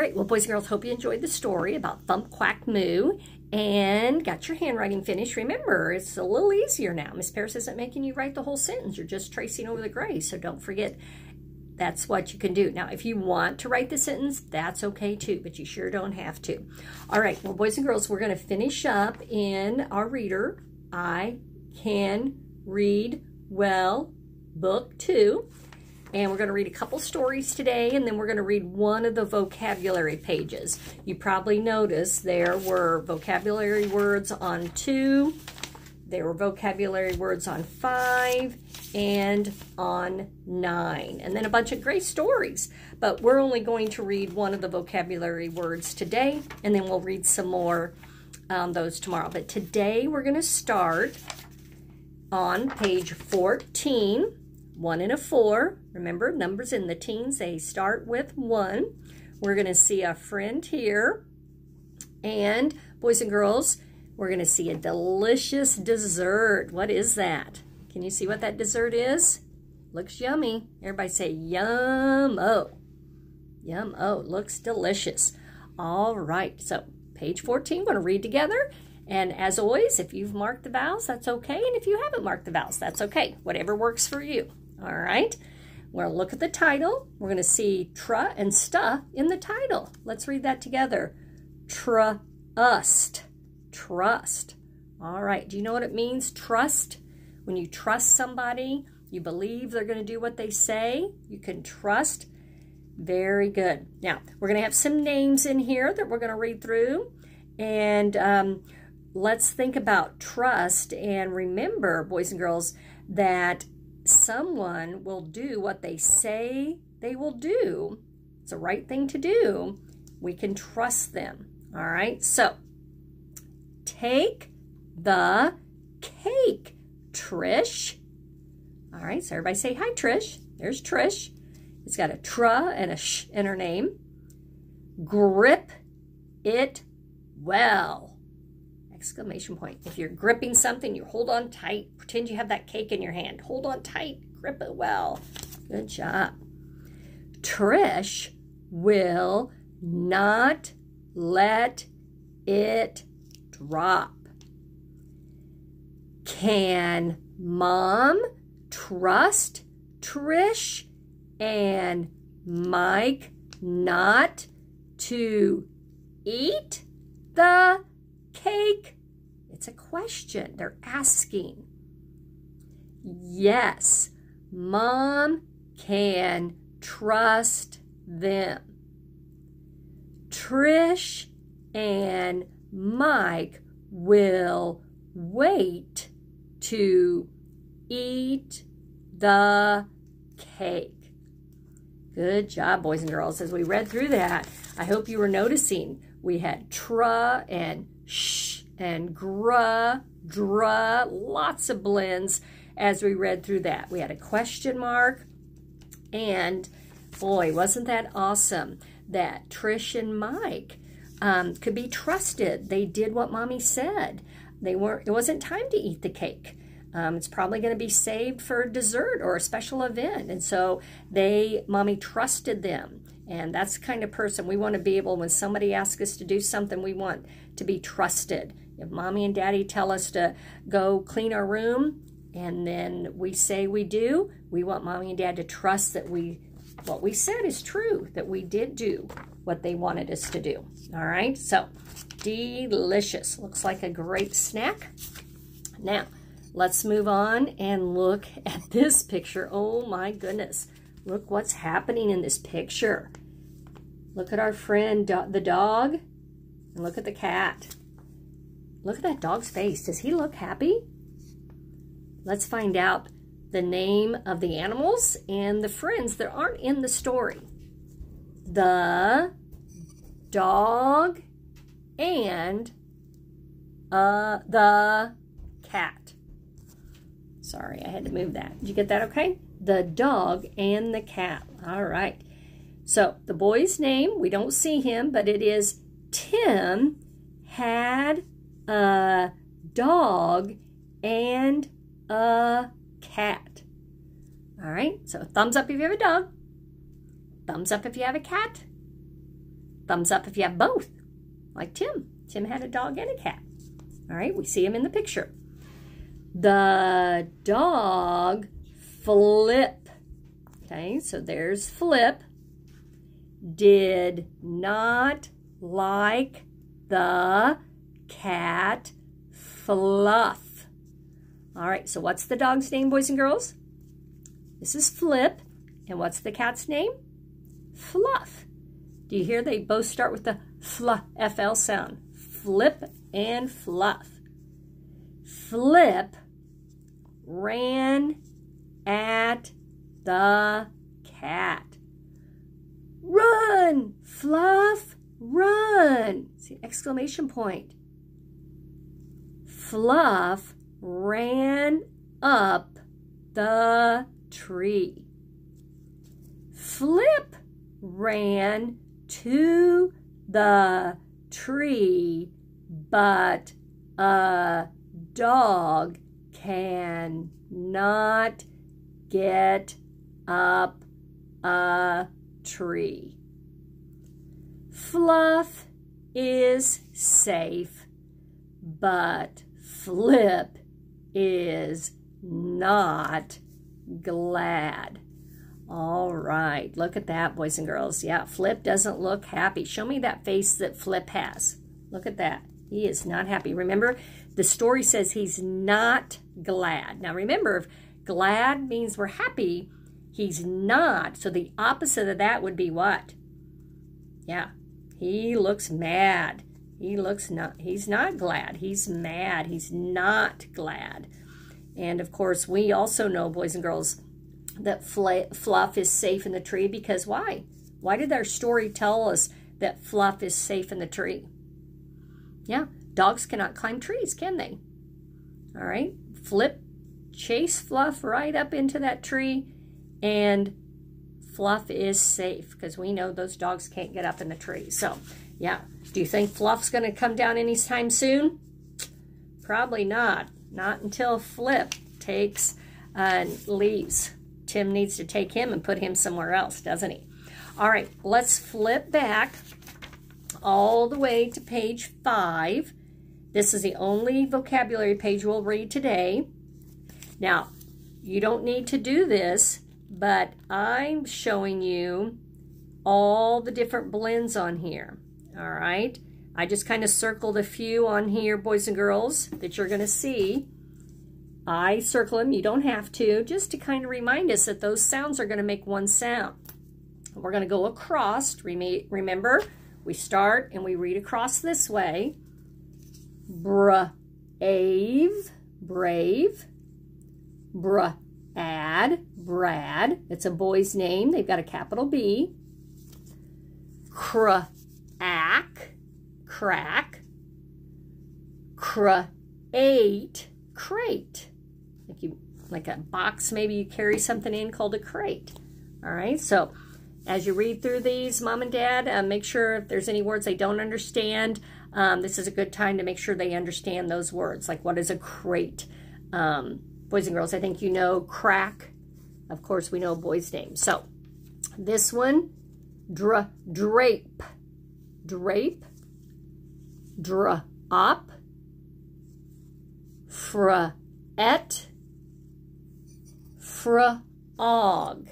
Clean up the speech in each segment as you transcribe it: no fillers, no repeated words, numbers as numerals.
right, well, boys and girls, hope you enjoyed the story about Thump, Quack, Moo and got your handwriting finished. Remember, it's a little easier now. Miss Paris isn't making you write the whole sentence. You're just tracing over the gray, so don't forget that's what you can do. Now, if you want to write the sentence, that's okay too, but you sure don't have to. All right, well, boys and girls, we're going to finish up in our reader, I Can Read Well, Book 2. And we're going to read a couple stories today, and then we're going to read one of the vocabulary pages. You probably noticed there were vocabulary words on 2, there were vocabulary words on 5, and on 9. And then a bunch of great stories. But we're only going to read one of the vocabulary words today, and then we'll read some more those tomorrow. But today we're going to start on page 14. 1 and a 4. Remember, numbers in the teens, they start with 1. We're going to see a friend here. And boys and girls, we're going to see a delicious dessert. What is that? Can you see what that dessert is? Looks yummy. Everybody say yum-o. Yum-o. Looks delicious. All right. So page 14, we're going to read together. And as always, if you've marked the vowels, that's okay. And if you haven't marked the vowels, that's okay. Whatever works for you. All right, we're going to look at the title. We're going to see tra and sta in the title. Let's read that together. Trust. Trust. All right, do you know what it means, trust? When you trust somebody, you believe they're going to do what they say, you can trust. Very good. Now, we're going to have some names in here that we're going to read through. And let's think about trust. And remember, boys and girls, that someone will do what they say they will do. It's the right thing to do. We can trust them. All right, so take the cake, Trish. All right, so everybody say hi, Trish. There's Trish. It's got a tra and a sh in her name. Grip it well. Exclamation point. If you're gripping something, you hold on tight. Pretend you have that cake in your hand. Hold on tight. Grip it well. Good job. Trish will not let it drop. Can Mom trust Trish and Mike not to eat the cake? It's a question. They're asking. Yes, Mom can trust them. Trish and Mike will wait to eat the cake. Good job, boys and girls. As we read through that, I hope you were noticing we had tra and sh and gra, dra, lots of blends as we read through that. We had a question mark, and boy, wasn't that awesome that Trish and Mike could be trusted. They did what Mommy said. It wasn't time to eat the cake. It's probably going to be saved for dessert or a special event. And so Mommy trusted them. And that's the kind of person we want to be able, when somebody asks us to do something, we want to be trusted. If Mommy and Daddy tell us to go clean our room, and then we say we do, we want Mommy and Dad to trust that what we said is true, that we did do what they wanted us to do. All right, so delicious. Looks like a great snack. Now, let's move on and look at this picture. Oh my goodness. Look what's happening in this picture. Look at our friend, the dog, and look at the cat. Look at that dog's face. Does he look happy? Let's find out the name of the animals and the friends that aren't in the story. The dog and the cat. Sorry, I had to move that. Did you get that okay? The dog and the cat. All right. So the boy's name, we don't see him, but it is Tim had a dog and a cat. All right. So thumbs up if you have a dog. Thumbs up if you have a cat. Thumbs up if you have both, like Tim. Tim had a dog and a cat. All right, we see him in the picture. The dog Flip. Okay, so there's Flip. Did not like the cat Fluff. All right, so what's the dog's name, boys and girls? This is Flip. And what's the cat's name? Fluff. Do you hear they both start with the FL sound? Flip and Fluff. Flip ran at the cat. Run, Fluff, run. See, exclamation point. Fluff ran up the tree. Flip ran to the tree, but a dog cannot get up a tree. Fluff is safe, but Flip is not glad. All right, look at that, boys and girls. Yeah, Flip doesn't look happy. Show me that face that Flip has. Look at that. He is not happy. Remember, the story says he's not glad. Now remember, if glad means we're happy, he's not. So the opposite of that would be what? Yeah, he looks mad. He's not glad. He's mad. He's not glad. And of course, we also know, boys and girls, that Fluff is safe in the tree because why? Why did our story tell us that Fluff is safe in the tree? Yeah, dogs cannot climb trees, can they? All right, Flip chased Fluff right up into that tree, and Fluff is safe because we know those dogs can't get up in the tree. So, yeah, do you think Fluff's going to come down anytime soon? Probably not. Not until Flip takes and leaves. Tim needs to take him and put him somewhere else, doesn't he? All right, let's flip back all the way to page 5. This is the only vocabulary page we'll read today. Now, you don't need to do this, but I'm showing you all the different blends on here. All right, I just kind of circled a few on here, boys and girls, that you're going to see. I circle them, you don't have to, just to kind of remind us that those sounds are going to make one sound. We're going to go across. Remember, we start and we read across this way. Brave, brave. Brad, Brad. It's a boy's name. They've got a capital B. Crack, crack. Crate, crate. Like a box, maybe you carry something in called a crate. All right, so as you read through these, Mom and Dad, make sure if there's any words they don't understand, this is a good time to make sure they understand those words, like what is a crate. Boys and girls, I think you know crack. Of course, we know a boy's name. So this one, drape, drape, drop, fret, frog.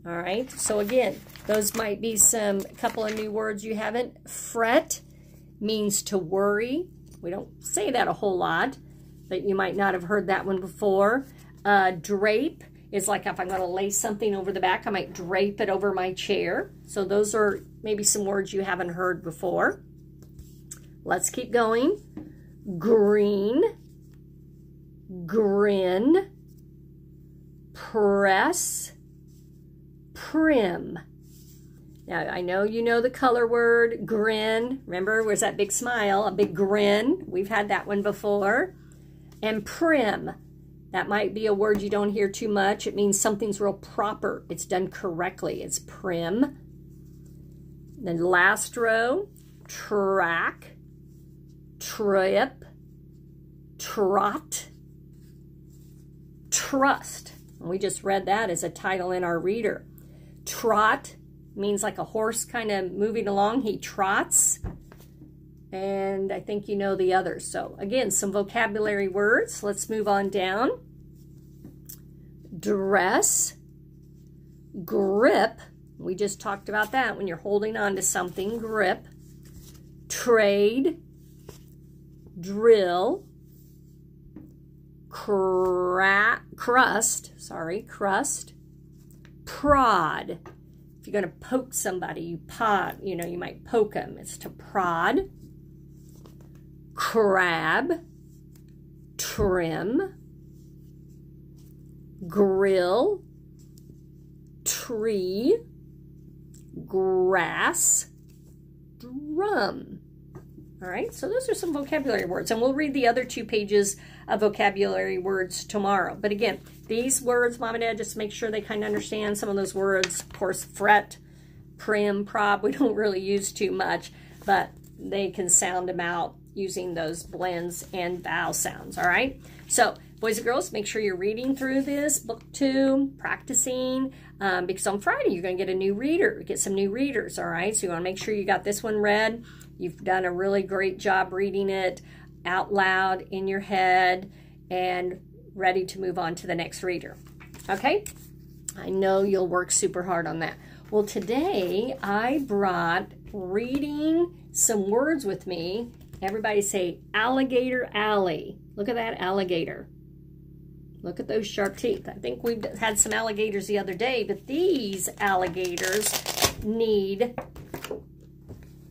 All right, so again, those might be a couple of new words you haven't. Fret means to worry. We don't say that a whole lot, but you might not have heard that one before. Drape is like if I'm going to lay something over the back, I might drape it over my chair. So those are maybe some words you haven't heard before. Let's keep going. Green, grin, press, prim. Now, I know you know the color word, grin. Remember, where's that big smile, a big grin? We've had that one before. And prim, that might be a word you don't hear too much. It means something's real proper. It's done correctly. It's prim. Then last row, track, trip, trot, trust. And we just read that as a title in our reader. Trot means like a horse kind of moving along. He trots. And I think you know the others. So again, some vocabulary words. Let's move on down. Dress, grip. We just talked about that when you're holding on to something, grip. Trade, drill, crust, prod. If you're going to poke somebody, you might poke them. It's to prod. Crab, trim, grill, tree, grass, drum. All right, so those are some vocabulary words, and we'll read the other 2 pages of vocabulary words tomorrow. But again, these words, Mom and Dad, just make sure they kind of understand some of those words. Of course, fret, prim, prop, we don't really use too much, but they can sound them out using those blends and vowel sounds, all right? So, boys and girls, make sure you're reading through this book 2, practicing, because on Friday you're going to get a new reader, get some new readers, all right? So you want to make sure you got this one read. You've done a really great job reading it out loud in your head and ready to move on to the next reader, okay? I know you'll work super hard on that. Well, today I brought reading some words with me. Everybody say alligator alley. Look at that alligator. Look at those sharp teeth. I think we've had some alligators the other day, but these alligators need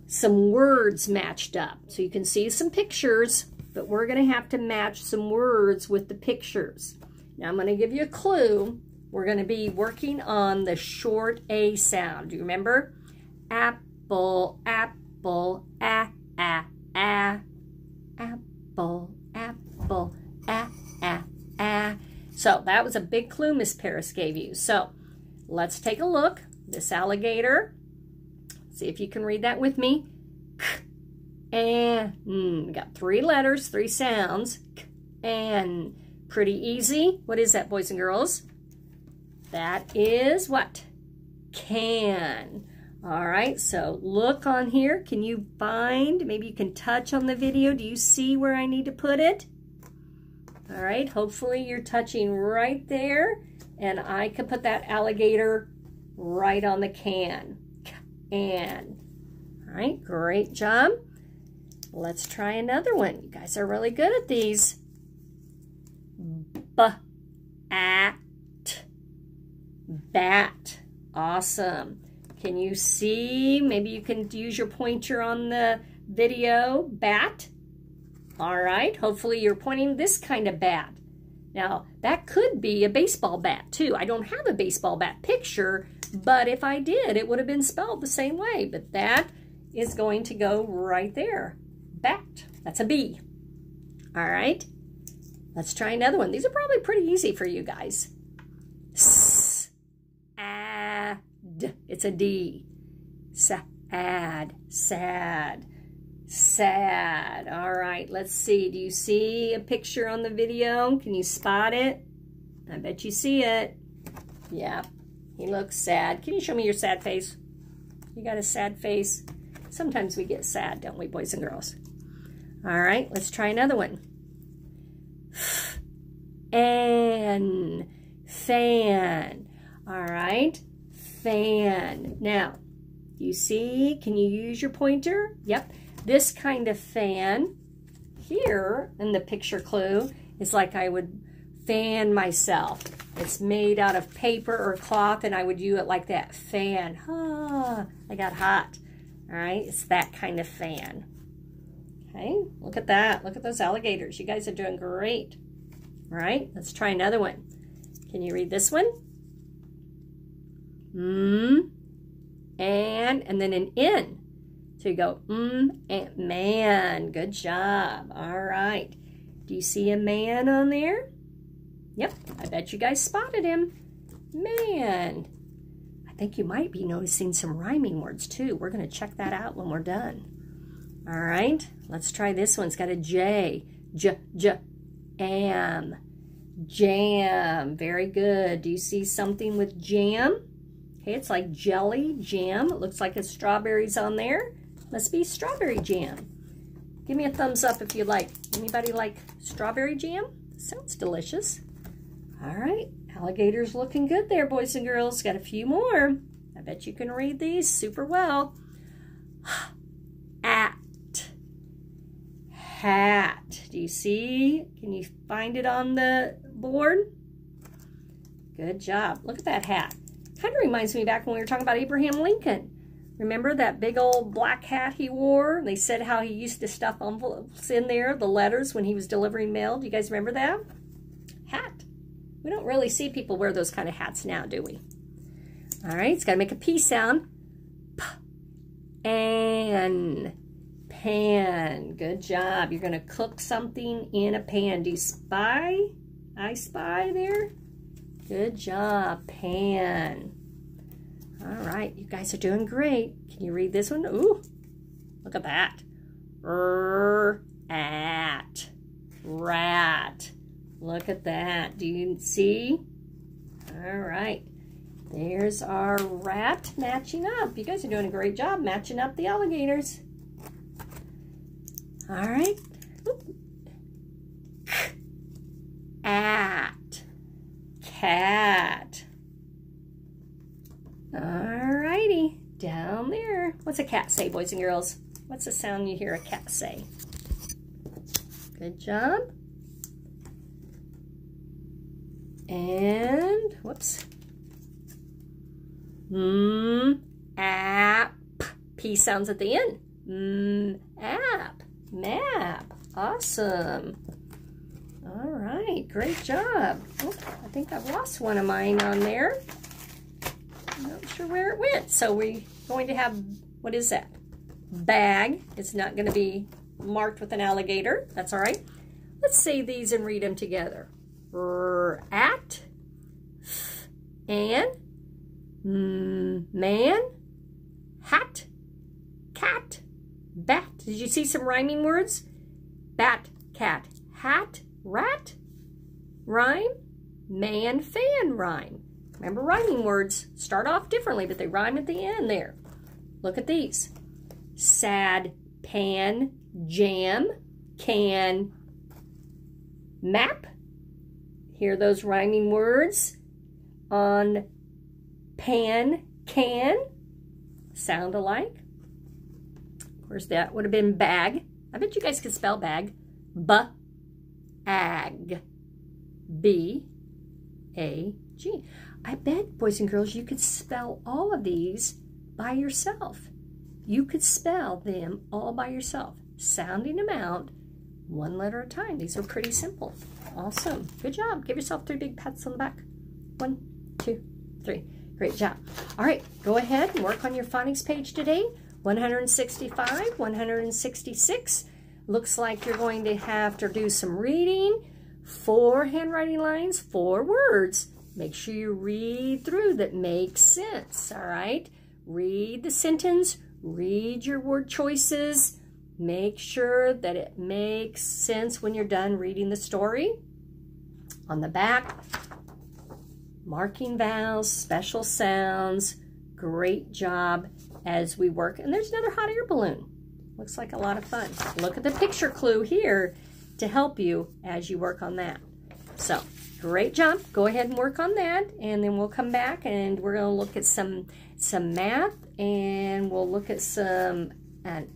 some words matched up. So you can see some pictures, but we're going to have to match some words with the pictures. Now I'm going to give you a clue. We're going to be working on the short A sound. Do you remember? Apple, apple, apple. Apple, apple, So that was a big clue Miss Paris gave you. So let's take a look. This alligator. See if you can read that with me. We got 3 letters, 3 sounds. And pretty easy. What is that, boys and girls? That is what? Can. All right, so look on here. Can you find, maybe you can touch on the video. Do you see where I need to put it? All right, hopefully you're touching right there. And I could put that alligator right on the can. Can. All right, great job. Let's try another one. You guys are really good at these. Bat. Awesome. Can you see? Maybe you can use your pointer on the video. Bat. All right. Hopefully you're pointing this kind of bat. Now, that could be a baseball bat, too. I don't have a baseball bat picture, but if I did, it would have been spelled the same way. But that is going to go right there. Bat. That's a B. All right. Let's try another one. These are probably pretty easy for you guys. Sad. It's a D. Sad. Sad. Sad. All right, let's see. Do you see a picture on the video? Can you spot it? I bet you see it. Yeah, he looks sad. Can you show me your sad face? You got a sad face? Sometimes we get sad, don't we, boys and girls? All right, let's try another one. Fan. All right, fan. Now, you see, can you use your pointer? Yep. This kind of fan here in the picture clue is like I would fan myself. It's made out of paper or cloth, and I would do it like that. Fan. Ah, I got hot. All right, it's that kind of fan. Okay, look at that. Look at those alligators. You guys are doing great. All right, let's try another one. Can you read this one? And then an N. So you go, and man. Good job. All right. Do you see a man on there? Yep, I bet you guys spotted him. Man. I think you might be noticing some rhyming words too. We're going to check that out when we're done. All right, let's try this one. It's got a J. Am. Jam. Very good. Do you see something with jam? Okay, it's like jelly, jam. It looks like it's strawberries on there. Must be strawberry jam. Give me a thumbs up if you like. Anybody like strawberry jam? Sounds delicious. All right, alligator's looking good there, boys and girls. Got a few more. I bet you can read these super well. At. Hat. Do you see? Can you find it on the board? Good job. Look at that hat. Kind of reminds me back when we were talking about Abraham Lincoln. Remember that big old black hat he wore? They said how he used to stuff envelopes in there, the letters, when he was delivering mail. Do you guys remember that? Hat. We don't really see people wear those kind of hats now, do we? All right, it's got to make a P sound. P. And. Pan. Good job. You're going to cook something in a pan. Do you spy? I spy there. Good job. Pan. All right. You guys are doing great. Can you read this one? Ooh. Look at that. At. Rat. Look at that. Do you see? All right. There's our rat matching up. You guys are doing a great job matching up the alligators. All right. At. Cat. All righty. Down there. What's a cat say, boys and girls? What's the sound you hear a cat say? Good job. And, whoops. App. P sounds at the end. App. Map. Awesome. All right. Great job. Oh, I think I've lost one of mine on there. I'm not sure where it went. So we're going to have, what is that? Bag. It's not going to be marked with an alligator. That's all right. Let's say these and read them together. At. And. Man. Hat. Cat. Bat. Did you see some rhyming words? Bat, cat, hat, rat. Rhyme. Man, fan, rhyme. Remember, rhyming words start off differently, but they rhyme at the end there. Look at these. Sad, pan, jam, can, map. Hear those rhyming words on pan, can. Sound alike. Of course, that would have been bag. I bet you guys could spell bag. B-ag. B-A-G. I bet, boys and girls, you could spell all of these by yourself. You could spell them all by yourself, sounding them out one letter at a time. These are pretty simple. Awesome. Good job. Give yourself 3 big pats on the back. 1, 2, 3. Great job. All right, go ahead and work on your phonics page today. 165, 166. Looks like you're going to have to do some reading, 4 handwriting lines, 4 words. Make sure you read through that makes sense, all right? Read the sentence, read your word choices. Make sure that it makes sense when you're done reading the story. On the back, marking vowels, special sounds. Great job as we work. And there's another hot air balloon. Looks like a lot of fun. Look at the picture clue here to help you as you work on that. So, great job. Go ahead and work on that, and then we'll come back and we're going to look at some math, and we'll look at an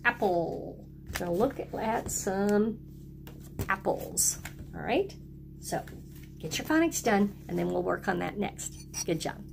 apple. We're going to look at some apples. All right? So, get your phonics done, and then we'll work on that next. Good job.